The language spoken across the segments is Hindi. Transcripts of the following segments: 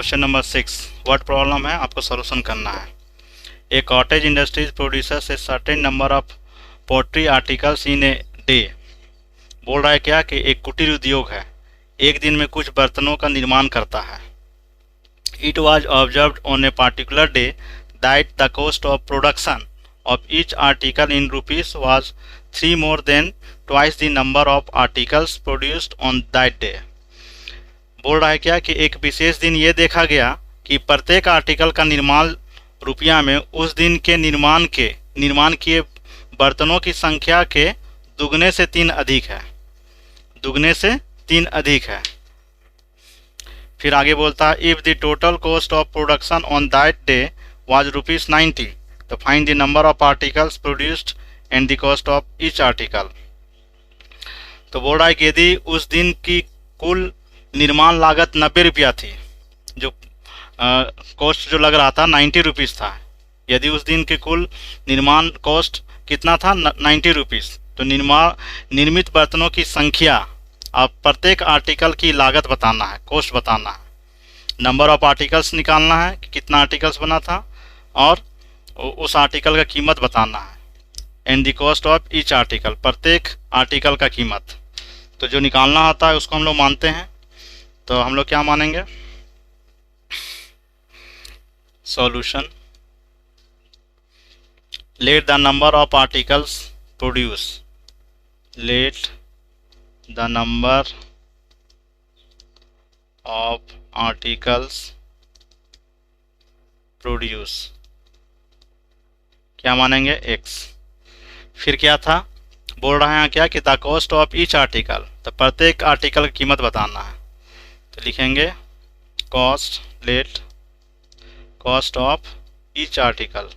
क्वेश्चन नंबर 6 वर्ड प्रॉब्लम है, आपको सॉल्यूशन करना है। A cottage industries producers a certain number of poultry articles in a day. बोल रहा है क्या कि एक कुटीर उद्योग है, एक दिन में कुछ बर्तनों का निर्माण करता है। It was observed on a particular day that the cost of production of each article in rupees was 3 more than twice the number of articles produced on that day। बोल रहा है क्या कि एक विशेष दिन ये देखा गया कि प्रत्येक आर्टिकल का निर्माण रुपया में उस दिन के निर्माण किए बर्तनों की संख्या के दुगने से 3 अधिक है, दुगने से 3 अधिक है। फिर आगे बोलता है if the total cost of production on that day was ₹90 तो find the number of articles produced and the cost of each article. तो बोल रहा है कि यदि उस दिन की कुल निर्माण लागत 90 रुपया थी, जो कॉस्ट जो लग रहा था 90 रुपीज़ था, यदि उस दिन की कुल निर्माण कॉस्ट कितना था 90 रुपीज़, तो निर्मित बर्तनों की संख्या, अब प्रत्येक आर्टिकल की लागत बताना है, कॉस्ट बताना है, नंबर ऑफ आर्टिकल्स निकालना है कि कितना आर्टिकल्स बना था और उस आर्टिकल का कीमत बताना है, and the cost of each article, प्रत्येक आर्टिकल का कीमत। तो जो निकालना होता है उसको हम लोग मानते हैं, तो हम लोग क्या मानेंगे, solution let the number of articles produce, let the number of articles produce, क्या मानेंगे x। फिर क्या था, बोल रहा है यहाँ क्या कि the cost of each article, तो प्रत्येक आर्टिकल की कीमत बताना है, तो लिखेंगे cost, let cost of each article,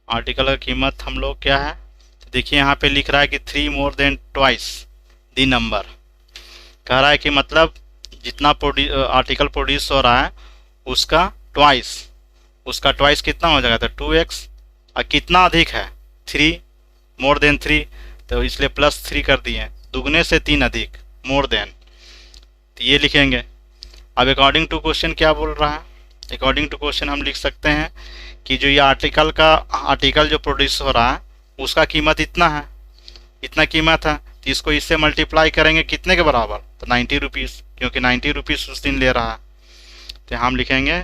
article का कीमत हम लोग क्या है, तो देखिए यहाँ पे लिख रहा है कि 3 more than twice the number, कह रहा है कि मतलब जितना आर्टिकल प्रोड्यूस हो रहा है उसका ट्वाइस कितना हो जाएगा, तो 2x, और कितना अधिक है 3 more than 3, तो इसलिए +3 कर दिए, दुगने से 3 अधिक, मोर देन, तो ये लिखेंगे। अब अकॉर्डिंग टू क्वेश्चन क्या बोल रहा है, अकॉर्डिंग टू क्वेश्चन हम लिख सकते हैं कि जो ये आर्टिकल जो प्रोड्यूस हो रहा है उसका कीमत इतना है, इतना कीमत है, तो इसको इससे मल्टीप्लाई करेंगे कितने के बराबर, तो 90 रुपीज़, क्योंकि 90 रुपीज़ उस दिन ले रहा है, तो हम लिखेंगे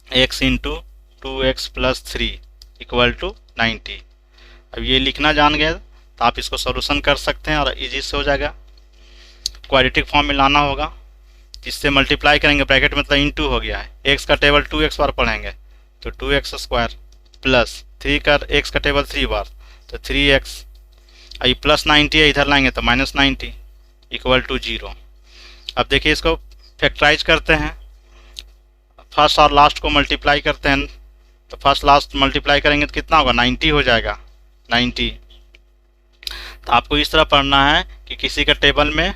x × 2x + 3 = 90। अब ये लिखना जान गए तो आप इसको सॉल्यूशन कर सकते हैं और इजी से हो जाएगा। क्वाड्रेटिक फॉर्म में लाना होगा, जिससे मल्टीप्लाई करेंगे, ब्रैकेट मतलब इनटू हो गया है, x का टेबल 2x बार पढ़ेंगे तो 2x² प्लस 3 का x का टेबल 3 बार तो 3x, ये +90 है, इधर लाएंगे तो -90 = 0। अब देखिए इसको फैक्टराइज करते हैं, फर्स्ट और लास्ट को मल्टीप्लाई करते हैं, तो फर्स्ट लास्ट मल्टीप्लाई करेंगे तो कितना होगा, 90 हो जाएगा, 90। तो आपको इस तरह पढ़ना है कि किसी का टेबल में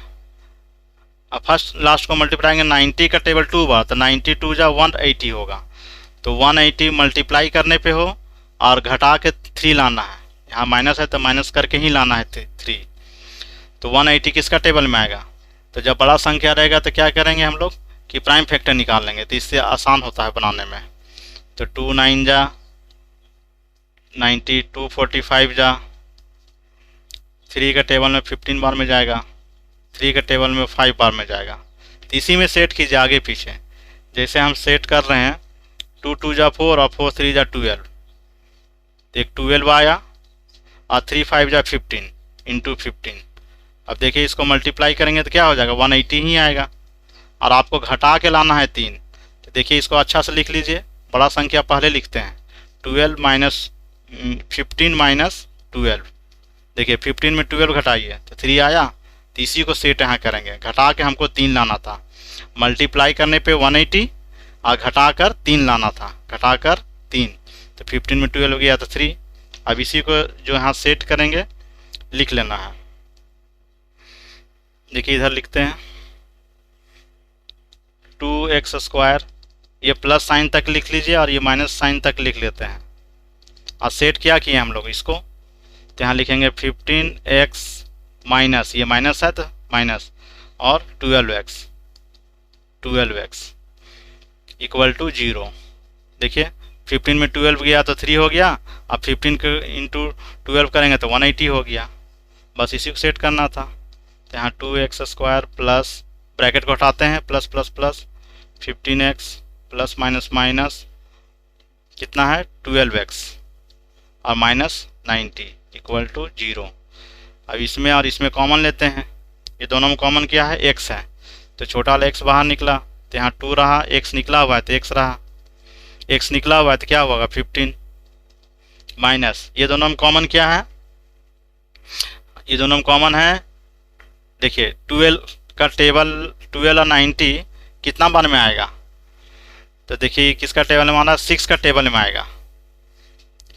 फर्स्ट लास्ट को मल्टीप्लाई करेंगे 90 का टेबल 2 बार, तो 92 जा 180 होगा, तो 180 मल्टीप्लाई करने पे हो और घटा के 3 लाना है, यहाँ माइनस है तो माइनस करके ही लाना है 3, तो 180 किसका टेबल में आएगा। तो जब बड़ा संख्या रहेगा तो क्या करेंगे हम लोग कि प्राइम फैक्टर निकाल लेंगे, तो इससे आसान होता है बनाने में। तो 2 9 जा 90, 2 45 जा 3 का टेबल में 15 बार में जाएगा, 3 का टेबल में 5 बार में जाएगा, तो इसी में सेट कीजिए आगे पीछे, जैसे हम सेट कर रहे हैं 2 2 जा 4 और 4 3 जा 12, एक 12 आया और 3 5 जा 15 × 15। अब देखिए इसको मल्टीप्लाई करेंगे तो क्या हो जाएगा, 180 ही आएगा, और आपको घटा के लाना है 3, तो देखिए इसको अच्छा से लिख लीजिए, बड़ा संख्या पहले लिखते हैं, 12 - 15 - 12, देखिए 15 में 12 घटाइए तो 3 आया, तो इसी को सेट यहाँ करेंगे, घटा के हमको 3 लाना था, मल्टीप्लाई करने पे 180 और घटा कर 3 लाना था, घटा कर 3, तो 15 में 12 गया तो 3। अब इसी को जो यहाँ सेट करेंगे लिख लेना है, देखिए इधर लिखते हैं 2x², ये प्लस साइन तक लिख लीजिए और ये माइनस साइन तक लिख लेते हैं, और सेट क्या किए हम लोग इसको, तो यहाँ लिखेंगे 15x माइनस, ये माइनस है तो माइनस, और 12x 12x इक्वल टू 0। देखिए 15 में 12 गया तो 3 हो गया, अब 15 के इंटू 12 करेंगे तो 180 हो गया। बस इसी को सेट करना था। तो यहाँ 2x² प्लस ब्रैकेट को हटाते हैं, plus plus plus 15x plus minus minus कितना है 12x और माइनस 90 इक्वल टू 0। अब इसमें और इसमें कॉमन लेते हैं, ये दोनों में कॉमन क्या है x है, तो छोटा वाला x बाहर निकला तो यहाँ 2 रहा, x निकला हुआ है तो x रहा, x निकला हुआ है तो क्या होगा 15 माइनस ये दोनों में कॉमन क्या है, ये दोनों में कॉमन है। देखिए 12 का टेबल 12 और 90 कितना बार में आएगा, तो देखिए किसका टेबल में आना 6 का टेबल में आएगा।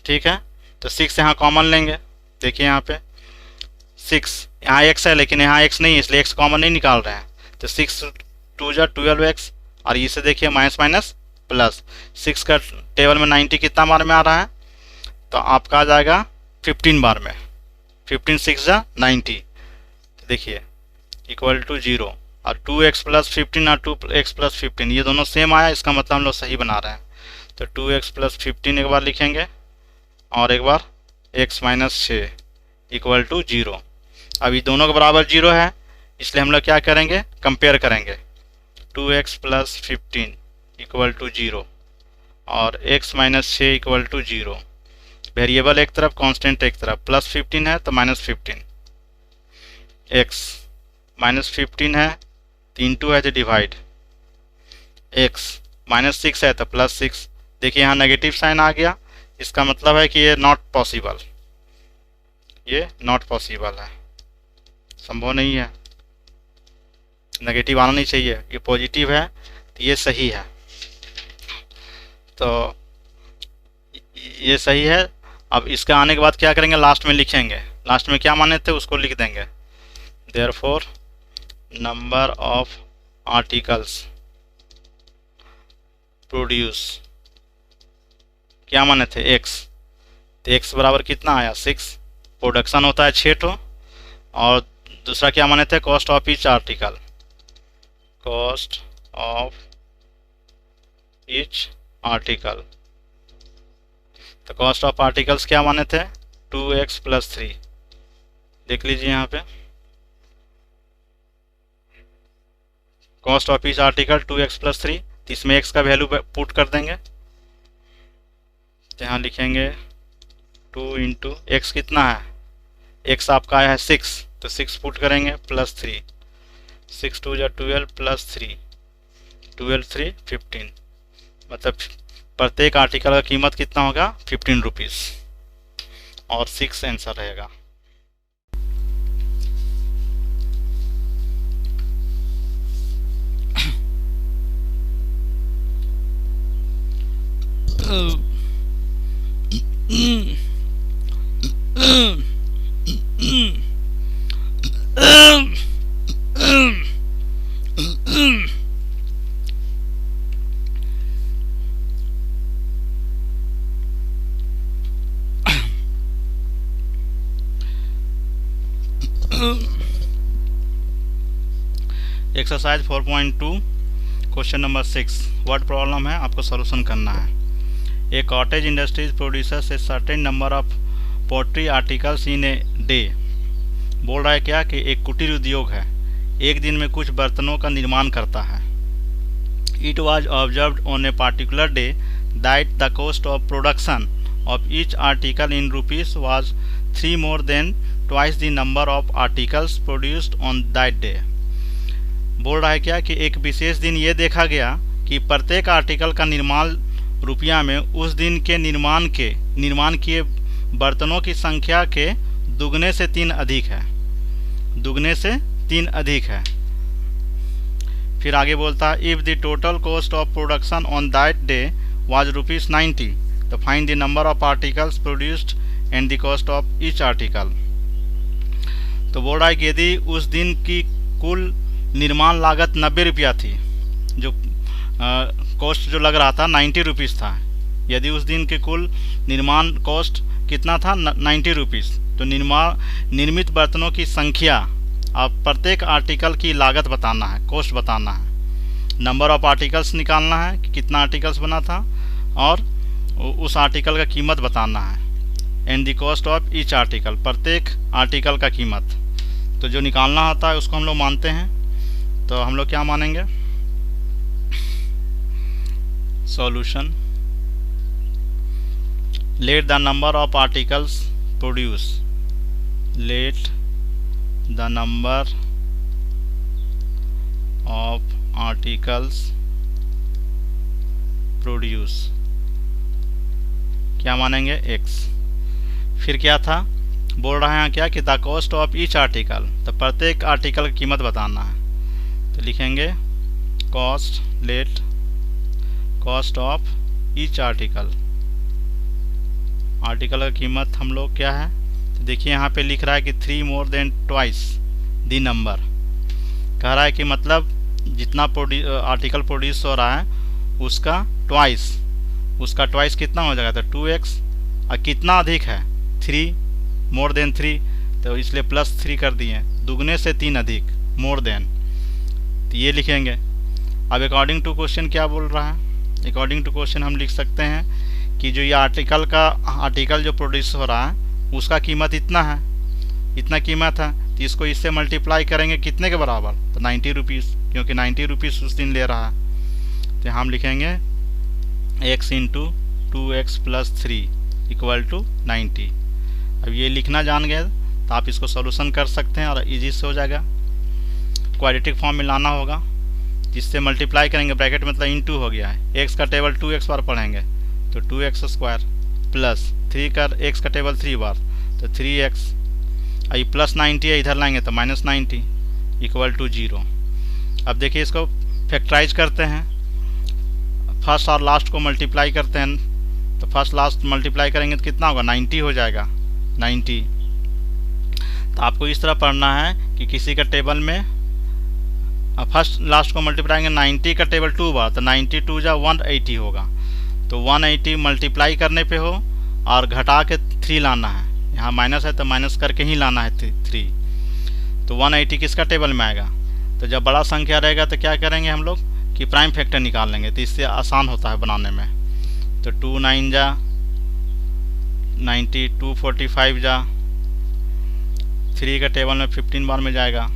ठीक है, तो 6 यहाँ कॉमन लेंगे। देखिए यहाँ पे 6 यहाँ x है लेकिन यहाँ x नहीं है, इसलिए x कॉमन नहीं निकाल रहे हैं, तो 6 2 जा 12x और इसे देखिए माइनस माइनस प्लस 6 का टेबल में 90 कितना बार में आ रहा है, तो आपका आ जाएगा 15 बार में, 15 6 जा 90। तो देखिए इक्वल टू 0 और 2x प्लस 15 और 2x प्लस 15 ये दोनों सेम आया, इसका मतलब हम लोग सही बना रहे हैं। तो 2x प्लस 15 एक बार लिखेंगे और एक बार x माइनस 6 इक्वल टू 0। अभी दोनों के बराबर 0 है, इसलिए हम लोग क्या करेंगे कंपेयर करेंगे। 2x प्लस 15 इक्वल टू 0 और x minus 6 equal to 0। Variable एक तरफ कांस्टेंट एक तरफ, प्लस 15 है तो माइनस 15, x माइनस 15 है 3 2 है तो डिवाइड, x माइनस 6 है तो प्लस 6। देखिए यहाँ नेगेटिव साइन आ गया, इसका मतलब है कि ये नॉट पॉसिबल, ये नॉट पॉसिबल है, संभव नहीं है, नेगेटिव आना नहीं चाहिए, ये पॉजिटिव है तो ये सही है, तो ये सही है। अब इसका आने के बाद क्या करेंगे लास्ट में लिखेंगे, लास्ट में क्या माने थे उसको लिख देंगे। Therefore number of articles produce क्या माने थे x, तो x बराबर कितना आया 6, प्रोडक्शन होता है 6 ठो, और दूसरा क्या माने थे cost of each article, cost of each article, तो कॉस्ट ऑफ आर्टिकल्स क्या माने थे 2x प्लस 3। देख लीजिए यहाँ पे cost of each article 2x plus 3, तो इसमें x का वैल्यू पुट कर देंगे, तो यहाँ लिखेंगे 2 इंटू एक्स कितना है, x आपका आया है 6 तो 6 पुट करेंगे प्लस 3, 6 2 जा 12 प्लस 3 12 3 15, मतलब प्रत्येक आर्टिकल का कीमत कितना होगा 15 रुपीज़ और 6 आंसर रहेगा। Exercise 4.2 question number 6 word problem है, आपको सॉल्यूशन करना है। A cottage industries producers a certain number of pottery articles in a day. बोल रहा है क्या कि एक कुटीर उद्योग है, एक दिन में कुछ बर्तनों का निर्माण करता है। It was observed on a particular day that the cost of production of each article in rupees was 3 more than twice the number of articles produced on that day। बोल रहा है क्या कि एक विशेष दिन ये देखा गया कि प्रत्येक आर्टिकल का निर्माण रुपया में उस दिन के निर्माण किए बर्तनों की संख्या के दुगने से 3 अधिक है, दुगने से 3 अधिक है। फिर आगे बोलता है if the total cost of production on that day was ₹90 तो find the number of articles produced and the cost of each article. तो बोल रहा है कि यदि उस दिन की कुल निर्माण लागत 90 रुपया थी, जो कॉस्ट जो लग रहा था 90 रुपीज़ था, यदि उस दिन के कुल निर्माण कॉस्ट कितना था 90 रुपीज़, तो निर्मित बर्तनों की संख्या और प्रत्येक आर्टिकल की लागत बताना है, कॉस्ट बताना है। नंबर ऑफ आर्टिकल्स निकालना है कि कितना आर्टिकल्स बना था, और उस आर्टिकल का कीमत बताना है। And the cost of each article, प्रत्येक आर्टिकल का कीमत। तो जो निकालना होता है उसको हम लोग मानते हैं। तो हम लोग क्या मानेंगे, solution, let the number of articles produce, let the number of articles produce, क्या मानेंगे, x। फिर क्या था, बोल रहा है यहाँ क्या कि the cost of each article, तो प्रत्येक आर्टिकल की कीमत बताना है। तो लिखेंगे cost, let cost of each article, article का कीमत हम लोग क्या है, तो देखिए यहाँ पे लिख रहा है कि 3 more than twice the number. कह रहा है कि मतलब जितना आर्टिकल प्रोड्यूस हो रहा है उसका ट्वाइस, उसका ट्वाइस कितना हो जाएगा, तो 2x। और कितना अधिक है, 3, मोर देन 3, तो इसलिए +3 कर दिए, दुगने से 3 अधिक, मोर देन। तो ये लिखेंगे। अब अकॉर्डिंग टू क्वेश्चन क्या बोल रहा है, अकॉर्डिंग टू क्वेश्चन हम लिख सकते हैं कि जो ये आर्टिकल जो प्रोड्यूस हो रहा है उसका कीमत इतना है, इतना कीमत है, तो इसको इससे मल्टीप्लाई करेंगे कितने के बराबर, तो 90 रुपीज़, क्योंकि 90 रुपीज़ उस दिन ले रहा है। तो हम लिखेंगे x इंटू 2x + 3 = 90। अब ये लिखना जान गए तो आप इसको सॉल्यूशन कर सकते हैं और इजी से हो जाएगा। क्वाड्रेटिक फॉर्म में लाना होगा, जिससे मल्टीप्लाई करेंगे, ब्रैकेट मतलब इंटू हो गया है, x का टेबल 2x बार पढ़ेंगे तो 2x² प्लस 3 का x का टेबल 3 बार तो 3x, ये +90 है, इधर लाएंगे तो -90 = 0। अब देखिए इसको फैक्टराइज करते हैं, फर्स्ट और लास्ट को मल्टीप्लाई करते हैं, तो फर्स्ट लास्ट मल्टीप्लाई करेंगे तो कितना होगा, 90 हो जाएगा, 90। तो आपको इस तरह पढ़ना है कि किसी का टेबल में फर्स्ट लास्ट को मल्टीप्लाई करेंगे 90 का टेबल 2 बार, तो 92 जा 180 होगा, तो 180 मल्टीप्लाई करने पे हो और घटा के 3 लाना है, यहाँ माइनस है तो माइनस करके ही लाना है 3। तो 180 किसका टेबल में आएगा, तो जब बड़ा संख्या रहेगा तो क्या करेंगे हम लोग कि प्राइम फैक्टर निकाल लेंगे, तो इससे आसान होता है बनाने में। तो 2 9 जा 90, 2 45 जा, 3 का टेबल में 15 बार में जाएगा,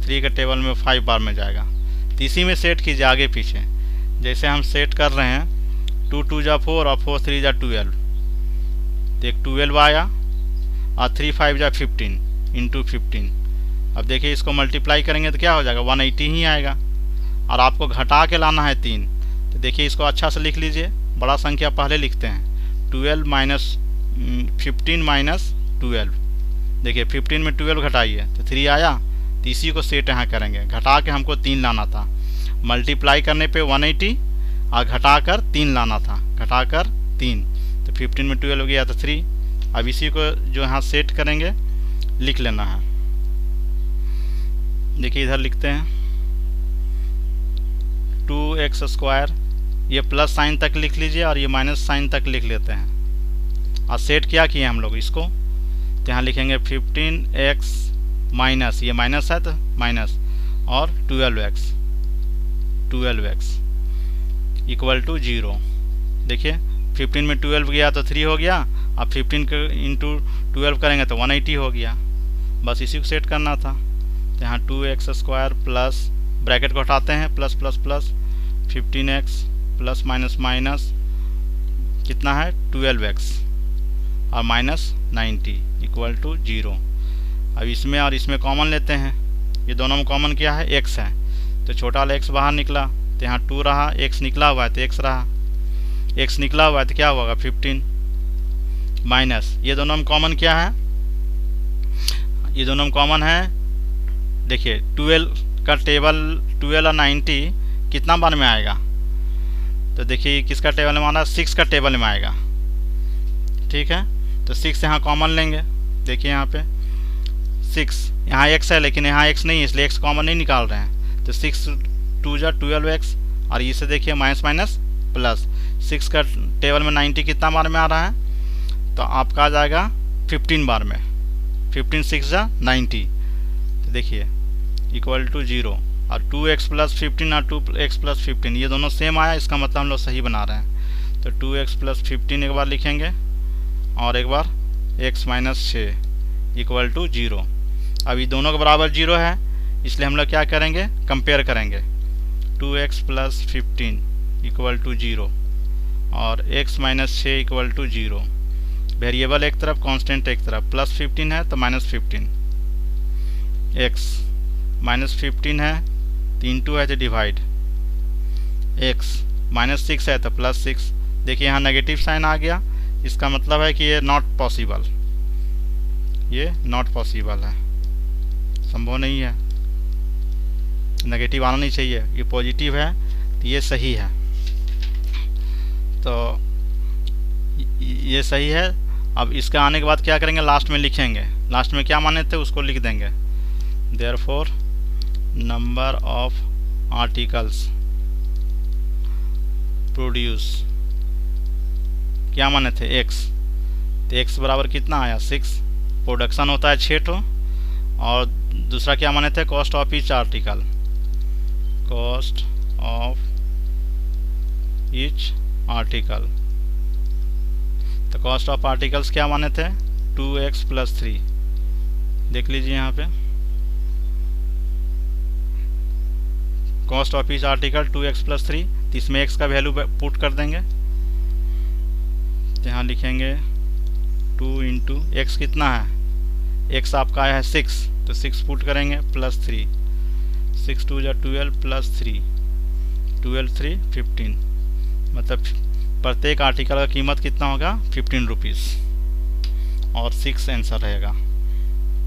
3 का टेबल में 5 बार में जाएगा। तो इसी में सेट कीजिए आगे पीछे, जैसे हम सेट कर रहे हैं 2 2 जा 4 और 4 3 जा 12, तो एक 12 आया और 3 5 जा 15 इंटू 15। अब देखिए इसको मल्टीप्लाई करेंगे तो क्या हो जाएगा, 180 ही आएगा, और आपको घटा के लाना है 3। तो देखिए इसको अच्छा से लिख लीजिए, बड़ा संख्या पहले लिखते हैं, 12 - 15 - 12। देखिए 15 में 12 घटाइए तो 3 आया, तो इसी को सेट यहाँ करेंगे, घटा के हमको 3 लाना था, मल्टीप्लाई करने पे 180 और घटा कर 3 लाना था, घटा कर 3, तो 15 में 12 हो गया तो 3। अब इसी को जो यहाँ सेट करेंगे लिख लेना है। देखिए इधर लिखते हैं 2x², ये प्लस साइन तक लिख लीजिए और ये माइनस साइन तक लिख लेते हैं, और सेट क्या किए हम लोग इसको, तो यहाँ लिखेंगे 15x माइनस, ये माइनस है तो माइनस, और 12x = 0। देखिए 15 में 12 गया तो 3 हो गया, अब 15 के इंटू 12 करेंगे तो 180 हो गया, बस इसी को सेट करना था। तो यहाँ 2x² प्लस, ब्रैकेट को हटाते हैं, plus plus plus 15x plus minus minus कितना है 12x और माइनस 90 = 0। अब इसमें और इसमें कॉमन लेते हैं, ये दोनों में कॉमन क्या है, x है, तो छोटा वाला x बाहर निकला, तो यहाँ 2 रहा, x निकला हुआ है तो x रहा, x निकला हुआ है तो क्या होगा 15 माइनस, ये दोनों में कॉमन क्या है, ये दोनों में कॉमन है, देखिए 12 का टेबल 12 और 90 कितना बार में आएगा, तो देखिए किसका टेबल में आना, 6 का टेबल में आएगा, ठीक है। तो 6 यहाँ कॉमन लेंगे, देखिए यहाँ पे 6, यहाँ x है लेकिन यहाँ x नहीं है, इसलिए x कॉमन नहीं निकाल रहे हैं, तो 6 2 जा 12x, और इसे देखिए माइनस माइनस प्लस, 6 का टेबल में 90 कितना बार में आ रहा है, तो आपका आ जाएगा 15 बार में, 15 6 जा 90, तो देखिए = 0। और 2x प्लस 15 और 2x प्लस 15 ये दोनों सेम आया, इसका मतलब हम लोग सही बना रहे हैं। तो 2x प्लस 15 एक बार लिखेंगे और एक बार x माइनस 6 इक्वल टू 0। अब ये दोनों के बराबर 0 है, इसलिए हम लोग क्या करेंगे, कंपेयर करेंगे। 2x प्लस 15 इक्वल टू 0 और x minus 6 equal to 0। Variable एक तरफ, कांस्टेंट एक तरफ। प्लस 15 है तो माइनस 15, x माइनस 15 है, 3 है तो डिवाइड, x माइनस 6 है तो प्लस 6। देखिए यहाँ नेगेटिव साइन आ गया, इसका मतलब है कि ये नॉट पॉसिबल, ये नॉट पॉसिबल है, संभव नहीं है, नेगेटिव आना नहीं चाहिए। ये पॉजिटिव है तो ये सही है, तो ये सही है। अब इसका आने के बाद क्या करेंगे, लास्ट में लिखेंगे, लास्ट में क्या माने थे उसको लिख देंगे। Therefore number of articles produce, क्या माने थे, x, तो x बराबर कितना आया 6, प्रोडक्शन होता है 6 ठो, और दूसरा क्या माने थे, cost of each article, cost of each article. तो कॉस्ट ऑफ आर्टिकल्स क्या माने थे, 2x प्लस 3, देख लीजिए यहाँ पे cost of each article 2x plus 3, तो इसमें x का वैल्यू पुट कर देंगे। तो यहाँ लिखेंगे 2 इंटू एक्स कितना है, x आपका आया है 6, तो 6 पुट करेंगे प्लस 3, 6 2 या 12 प्लस 3, 12 3 15, मतलब प्रत्येक आर्टिकल का कीमत कितना होगा 15 रुपीज़, और 6 आंसर रहेगा।